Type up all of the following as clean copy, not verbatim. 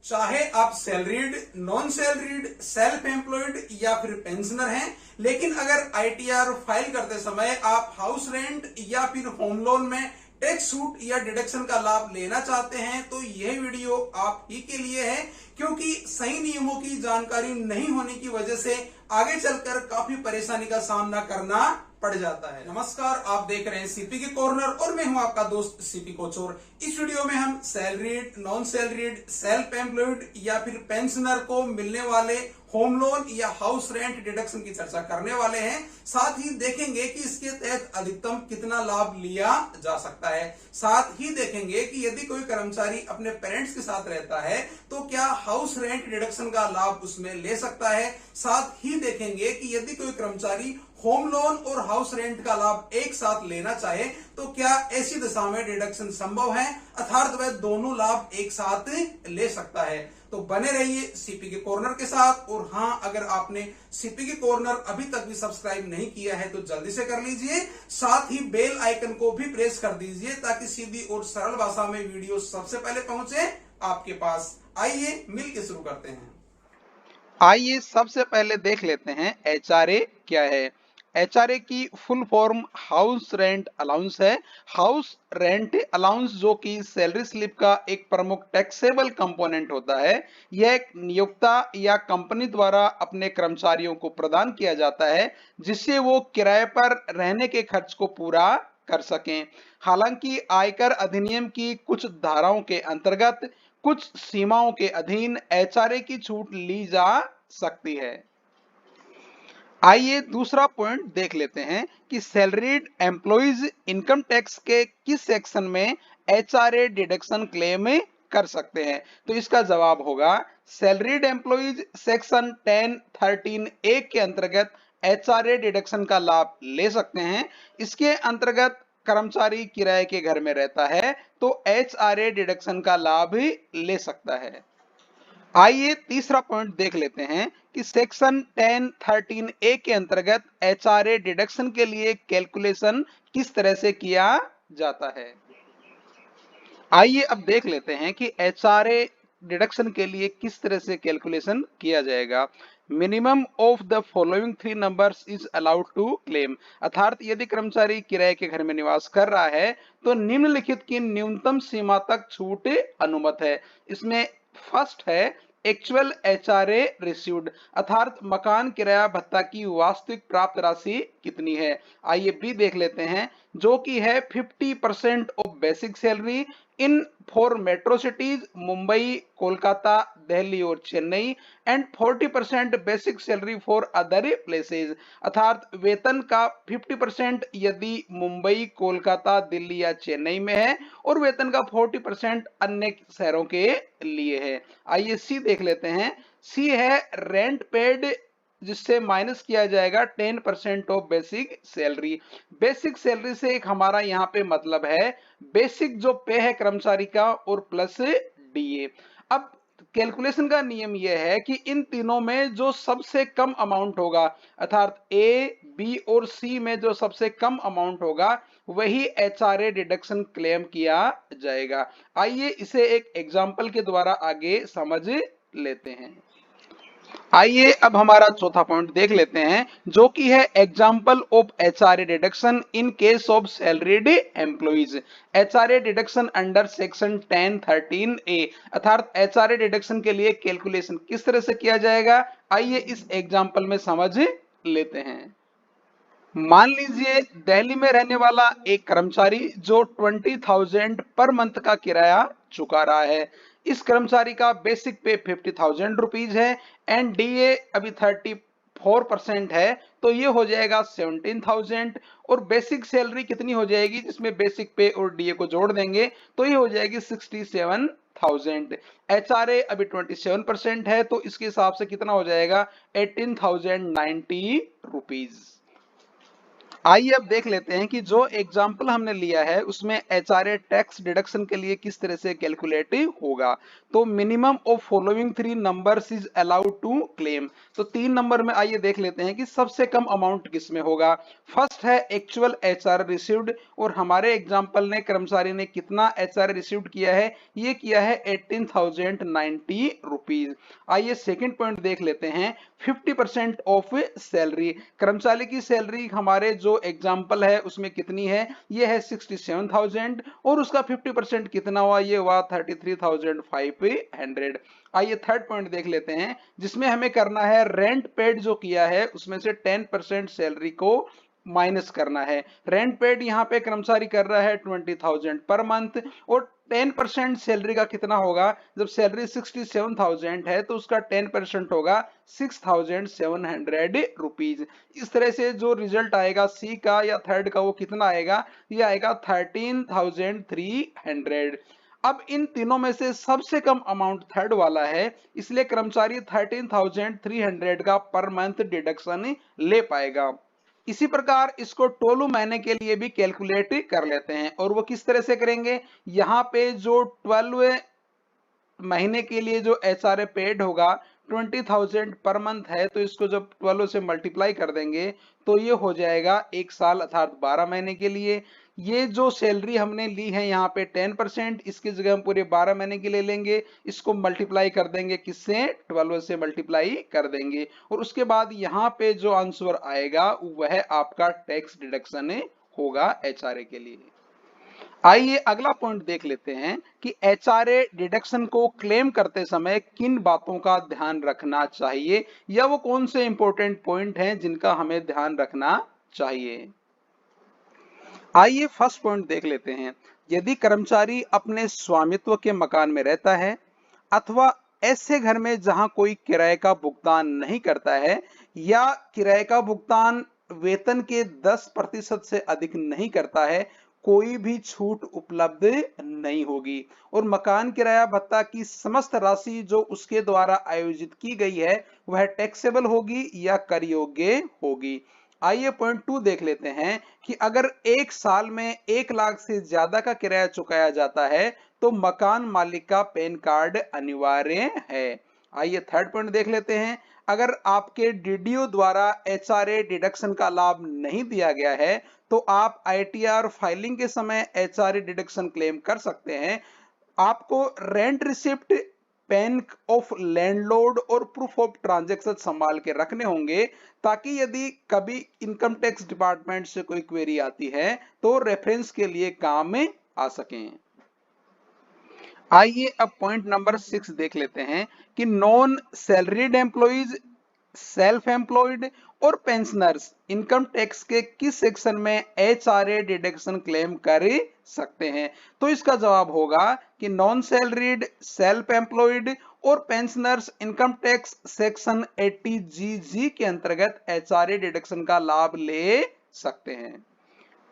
चाहे आप salaried, non salaried, self employed या फिर पेंशनर हैं, लेकिन अगर आईटीआर फाइल करते समय आप हाउस रेंट या फिर होम लोन में टैक्स छूट या डिडक्शन का लाभ लेना चाहते हैं तो यह वीडियो आप ही के लिए है, क्योंकि सही नियमों की जानकारी नहीं होने की वजह से आगे चलकर काफी परेशानी का सामना करना पड़ जाता है। नमस्कार, आप देख रहे हैं सीपी के कॉर्नर और मैं हूं आपका दोस्त सीपी कोचोर। इस वीडियो में हम salaried, non salaried, self employed या फिर पेंशनर को मिलने वाले होम लोन या हाउस रेंट डिडक्शन की चर्चा करने वाले हैं। साथ ही देखेंगे कि इसके तहत अधिकतम कितना लाभ लिया जा सकता है। साथ ही देखेंगे कि यदि कोई कर्मचारी अपने पेरेंट्स के साथ रहता है तो क्या हाउस रेंट डिडक्शन का लाभ उसमें ले सकता है। साथ ही देखेंगे कि यदि कोई कर्मचारी होम लोन और हाउस रेंट का लाभ एक साथ लेना चाहे तो क्या ऐसी दशा में डिडक्शन संभव है, अर्थात वह दोनों लाभ एक साथ ले सकता है। तो बने रहिए सीपी के कॉर्नर के साथ। और हाँ, अगर आपने सीपी के कॉर्नर अभी तक भी सब्सक्राइब नहीं किया है तो जल्दी से कर लीजिए। साथ ही बेल आइकन को भी प्रेस कर दीजिए ताकि सीधी और सरल भाषा में वीडियो सबसे पहले पहुंचे आपके पास। आइए मिलकर शुरू करते हैं। आइए सबसे पहले देख लेते हैं एचआरए क्या है। एचआरए की full farm house rent allowance है। हाउस रेंट अलाउंस जो कि सैलरी स्लिप का एक प्रमुख टैक्सेबल कंपोनेंट होता है, यह एक नियोक्ता या कंपनी द्वारा अपने कर्मचारियों को प्रदान किया जाता है जिससे वो किराए पर रहने के खर्च को पूरा कर सकें। हालांकि आयकर अधिनियम की कुछ धाराओं के अंतर्गत कुछ सीमाओं के अधीन एचआरए की छूट ली जा सकती है। आइए दूसरा पॉइंट देख लेते हैं कि सैलरीड एम्प्लॉइज इनकम टैक्स के किस सेक्शन में एचआरए डिडक्शन क्लेम कर सकते हैं। तो इसका जवाब होगा सैलरीड एम्प्लॉइज सेक्शन 10(13) ए के अंतर्गत एचआरए डिडक्शन का लाभ ले सकते हैं। इसके अंतर्गत कर्मचारी किराए के घर में रहता है तो एचआरए डिडक्शन का लाभ ले सकता है। आइए तीसरा पॉइंट देख लेते हैं कि सेक्शन 10(13) ए के अंतर्गत एचआरए डिडक्शन के लिए कैलकुलेशन किस तरह से किया जाता है। आइए अब देख लेते हैं कि एचआरए डिडक्शन के लिए किस तरह से कैलकुलेशन किया जाएगा। Minimum of the following 3 numbers is allowed to claim, अर्थात यदि कर्मचारी किराए के घर में निवास कर रहा है तो निम्नलिखित की न्यूनतम सीमा तक छूट अनुमत है। इसमें फर्स्ट है एक्चुअल एचआरए रिसीव्ड, अर्थात मकान किराया भत्ता की वास्तविक प्राप्त राशि कितनी है। आइए बी देख लेते हैं जो कि है 50% of basic salary in 4 metro cities Mumbai, Kolkata, Delhi और Chennai and 40% basic salary for other places, अर्थात वेतन का 50% यदि मुंबई, कोलकाता, दिल्ली या चेन्नई में है और वेतन का 40% अन्य शहरों के लिए है। आइए सी देख लेते हैं। सी है रेंट पेड, जिससे माइनस किया जाएगा 10% of basic salary. Basic salary से एक हमारा यहाँ पे मतलब है बेसिक जो पे है कर्मचारी का और प्लस डीए। अब कैलकुलेशन का नियम यह है कि इन तीनों में जो सबसे कम अमाउंट होगा, अर्थात ए, बी और सी में जो सबसे कम अमाउंट होगा वही एचआरए डिडक्शन क्लेम किया जाएगा। आइए इसे एक एग्जांपल के द्वारा आगे समझ लेते हैं। आइए अब हमारा चौथा पॉइंट देख लेते हैं जो कि है example of HRA deduction in case of salaried employees. HRA deduction under section 10(13) ए, अर्थात एचआरए डिडक्शन के लिए कैलकुलेशन किस तरह से किया जाएगा, आइए इस एग्जांपल में समझ लेते हैं। मान लीजिए दिल्ली में रहने वाला एक कर्मचारी जो 20,000 पर मंथ का किराया चुका रहा है। इस कर्मचारी का बेसिक पे 50,000 रुपीज है एंड डीए अभी 34% है तो ये हो जाएगा 17,000 और बेसिक सैलरी कितनी हो जाएगी जिसमें बेसिक पे और डीए को जोड़ देंगे तो ये हो जाएगी 67,000। एचआरए अभी 27% है तो इसके हिसाब से कितना हो जाएगा 18,090 रुपीज। आइए अब देख लेते हैं कि जो एग्जाम्पल हमने लिया है उसमें एचआरए टैक्स डिडक्शन के लिए किस तरह से कैलकुलेट होगा। तो minimum of following 3 numbers is allowed to claim. तो 3 नंबर में आइए देख लेते हैं कि सबसे कम अमाउंट किसमें होगा। फर्स्ट है एक्चुअल एचआर रिसीव्ड, और हमारे एग्जाम्पल ने कर्मचारी ने कितना एचआर रिसीव्ड किया है, ये किया है 18,090 रुपीज। आइए सेकंड पॉइंट देख लेते हैं 50% ऑफ सैलरी। कर्मचारी की सैलरी हमारे जो एग्जाम्पल है उसमें कितनी है, ये है 67,000, और उसका 50% कितना हुआ, ये हुआ 33,500। आइए थर्ड पॉइंट देख लेते हैं जिसमें हमें करना है रेंट पेड जो किया है उसमें से 10% सैलरी को माइनस करना है। रेंट पेड यहाँ पे कर्मचारी कर रहा है 20,000 पर मंथ, और 10% सैलरी का कितना होगा, जब सैलरी 67,000 है तो उसका 10% होगा 6,700 रुपीज। इस तरह से जो रिजल्ट आएगा सी का या थर्ड का वो कितना आएगा, ये आएगा 13,300। अब इन तीनों में से सबसे कम अमाउंट थर्ड वाला है, इसलिए कर्मचारी 13,300 का पर मंथ डिडक्शन ले पाएगा। इसी प्रकार इसको 12 महीने के लिए भी कैलकुलेट कर लेते हैं, और वो किस तरह से करेंगे, यहाँ पे जो 12 महीने के लिए जो एचआरए पेड होगा 20,000 पर मंथ है, तो इसको जब 12 से मल्टीप्लाई कर देंगे तो ये हो जाएगा 1 साल अर्थात 12 महीने के लिए। ये जो सैलरी हमने ली है यहाँ पे 10%, इसकी जगह हम पूरे 12 महीने के लिए लेंगे, इसको मल्टीप्लाई कर देंगे किससे, 12 से मल्टीप्लाई कर देंगे, और उसके बाद यहाँ पे जो आंसर आएगा वह आपका टैक्स डिडक्शन होगा एचआरए के लिए। आइए अगला पॉइंट देख लेते हैं कि एचआरए डिडक्शन को क्लेम करते समय किन बातों का ध्यान रखना चाहिए, या वो कौन से इंपॉर्टेंट पॉइंट हैं जिनका हमें ध्यान रखना चाहिए। आइए फर्स्ट पॉइंट देख लेते हैं। यदि कर्मचारी अपने स्वामित्व के मकान में रहता है अथवा ऐसे घर में जहां कोई किराए का भुगतान नहीं करता है, या किराए का भुगतान वेतन के 10% से अधिक नहीं करता है, कोई भी छूट उपलब्ध नहीं होगी, और मकान किराया भत्ता की समस्त राशि जो उसके द्वारा आयोजित की गई है वह टैक्सेबल होगी या कर योग्य होगी। आइए पॉइंट 2 देख लेते हैं कि अगर 1 साल में 1 लाख से ज्यादा का किराया चुकाया जाता है तो मकान मालिक का पैन कार्ड अनिवार्य है। आइए थर्ड पॉइंट देख लेते हैं। अगर आपके डीडीओ द्वारा एचआरए डिडक्शन का लाभ नहीं दिया गया है तो आप आईटीआर फाइलिंग के समय एचआरए डिडक्शन क्लेम कर सकते हैं। आपको rent receipt, pan of landlord और प्रूफ ऑफ ट्रांजैक्शन संभाल के रखने होंगे, ताकि यदि कभी इनकम टैक्स डिपार्टमेंट से कोई क्वेरी आती है तो रेफरेंस के लिए काम में आ सकें। आइए अब पॉइंट नंबर 6 देख लेते हैं कि non salaried employees, self employed और पेंशनर्स इनकम टैक्स के किस सेक्शन में एचआरए डिडक्शन क्लेम कर सकते हैं। तो इसका जवाब होगा कि नॉन सैलरीड, सेल्फ एम्प्लॉयड और pensioners income tax section 80GG के अंतर्गत एचआरए डिडक्शन का लाभ ले सकते हैं।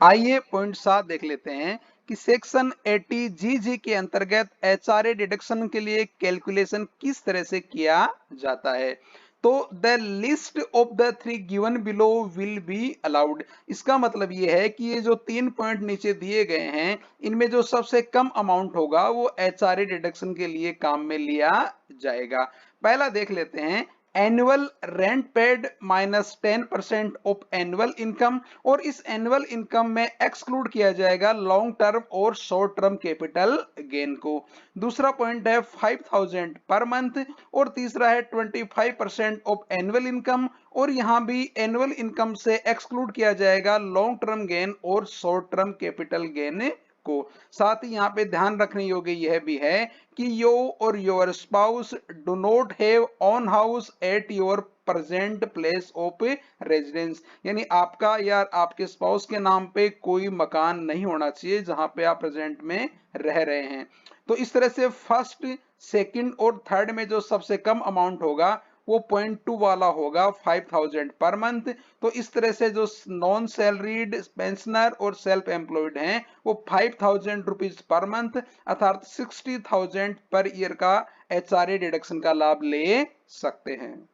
आइए पॉइंट 7 देख लेते हैं कि सेक्शन 80GG के अंतर्गत एचआरए डिडक्शन के लिए कैलकुलेशन किस तरह से किया जाता है। तो the list of the 3 given below will be allowed. इसका मतलब ये है कि ये जो 3 पॉइंट नीचे दिए गए हैं इनमें जो सबसे कम अमाउंट होगा वो एचआरए डिडक्शन के लिए काम में लिया जाएगा। पहला देख लेते हैं, annual rent paid minus 10% of annual income, और इस एनुअल इनकम में एक्सक्लूड किया जाएगा लॉन्ग टर्म और शॉर्ट टर्म कैपिटल गेन को। दूसरा पॉइंट है 5,000 पर मंथ, और तीसरा है 25% ऑफ एनुअल इनकम, और यहां भी एनुअल इनकम से एक्सक्लूड किया जाएगा लॉन्ग टर्म गेन और शॉर्ट टर्म कैपिटल गेन को। साथ ही यहाँ पे ध्यान रखने योग्य यह भी है कि यू और your spouse do not have own house at your present place of residence, यानी आपका या आपके स्पाउस के नाम पे कोई मकान नहीं होना चाहिए जहां पे आप प्रेजेंट में रह रहे हैं। तो इस तरह से फर्स्ट, सेकंड और थर्ड में जो सबसे कम अमाउंट होगा वो 0.2 वाला होगा 5,000 पर मंथ। तो इस तरह से जो नॉन सैलरीड, पेंशनर और सेल्फ एम्प्लॉयड हैं वो 5,000 रुपीज पर मंथ अर्थात 60,000 पर ईयर का एचआरए डिडक्शन का लाभ ले सकते हैं।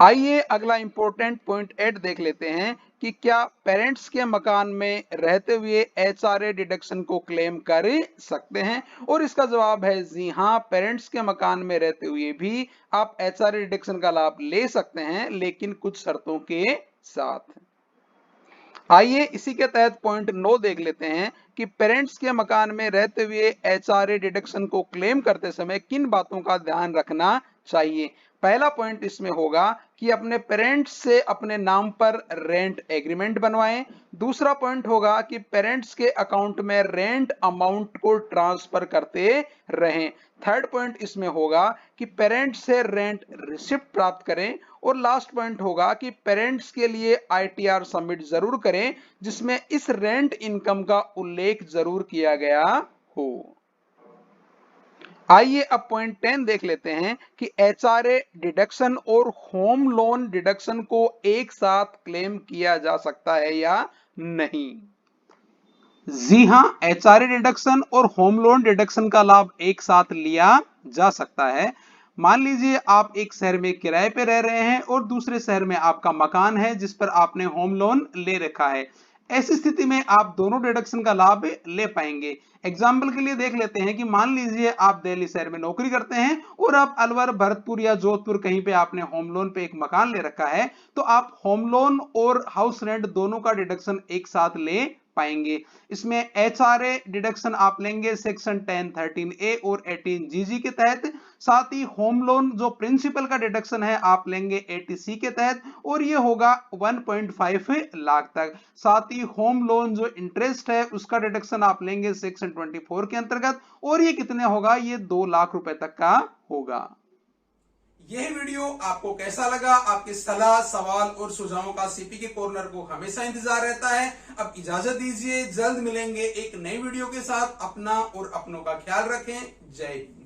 आइए अगला इंपॉर्टेंट पॉइंट 8 देख लेते हैं कि क्या पेरेंट्स के मकान में रहते हुए एचआरए डिडक्शन को क्लेम कर सकते हैं, और इसका जवाब है जी हाँ, पेरेंट्स के मकान में रहते हुए भी आप एचआरए डिडक्शन का लाभ ले सकते हैं, लेकिन कुछ शर्तों के साथ। आइए इसी के तहत पॉइंट 9 देख लेते हैं कि पेरेंट्स के मकान में रहते हुए एचआरए डिडक्शन को क्लेम करते समय किन बातों का ध्यान रखना चाहिए। पहला पॉइंट इसमें होगा कि अपने पेरेंट्स से अपने नाम पर रेंट एग्रीमेंट बनवाएं। दूसरा पॉइंट होगा कि पेरेंट्स के अकाउंट में रेंट अमाउंट को ट्रांसफर करते रहें। थर्ड पॉइंट इसमें होगा कि पेरेंट्स से रेंट रिसिप्ट प्राप्त करें। और लास्ट पॉइंट होगा कि पेरेंट्स के लिए आईटीआर सबमिट जरूर करें, जिसमें इस रेंट इनकम का उल्लेख जरूर किया गया हो। आइए अब पॉइंट 10 देख लेते हैं कि एचआरए डिडक्शन और होम लोन डिडक्शन को एक साथ क्लेम किया जा सकता है या नहीं। जी हां, एचआरए डिडक्शन और होम लोन डिडक्शन का लाभ एक साथ लिया जा सकता है। मान लीजिए आप एक शहर में किराए पे रह रहे हैं और दूसरे शहर में आपका मकान है जिस पर आपने होम लोन ले रखा है। ऐसी स्थिति में आप दोनों डिडक्शन का लाभ ले पाएंगे। एग्जाम्पल के लिए देख लेते हैं कि मान लीजिए आप दिल्ली शहर में नौकरी करते हैं और आप अलवर, भरतपुर या जोधपुर कहीं पे आपने होम लोन पे एक मकान ले रखा है, तो आप होम लोन और हाउस रेंट दोनों का डिडक्शन एक साथ ले पाएंगे। इसमें एचआरए डिडक्शन आप लेंगे सेक्शन 10(13)A और 18(GG) के तहत। साथ ही होम लोन जो प्रिंसिपल का डिडक्शन है आप लेंगे 80C के तहत, और ये होगा 1.5 लाख तक। साथ ही होम लोन जो इंटरेस्ट है उसका डिडक्शन आप लेंगे सेक्शन 24 के अंतर्गत, और ये कितने होगा, ये 2 लाख रुपए तक का होगा। यह वीडियो आपको कैसा लगा? आपकी सलाह, सवाल और सुझावों का सीपी के कॉर्नर को हमेशा इंतजार रहता है। अब इजाजत दीजिए, जल्द मिलेंगे एक नई वीडियो के साथ। अपना और अपनों का ख्याल रखें। जय हिंद।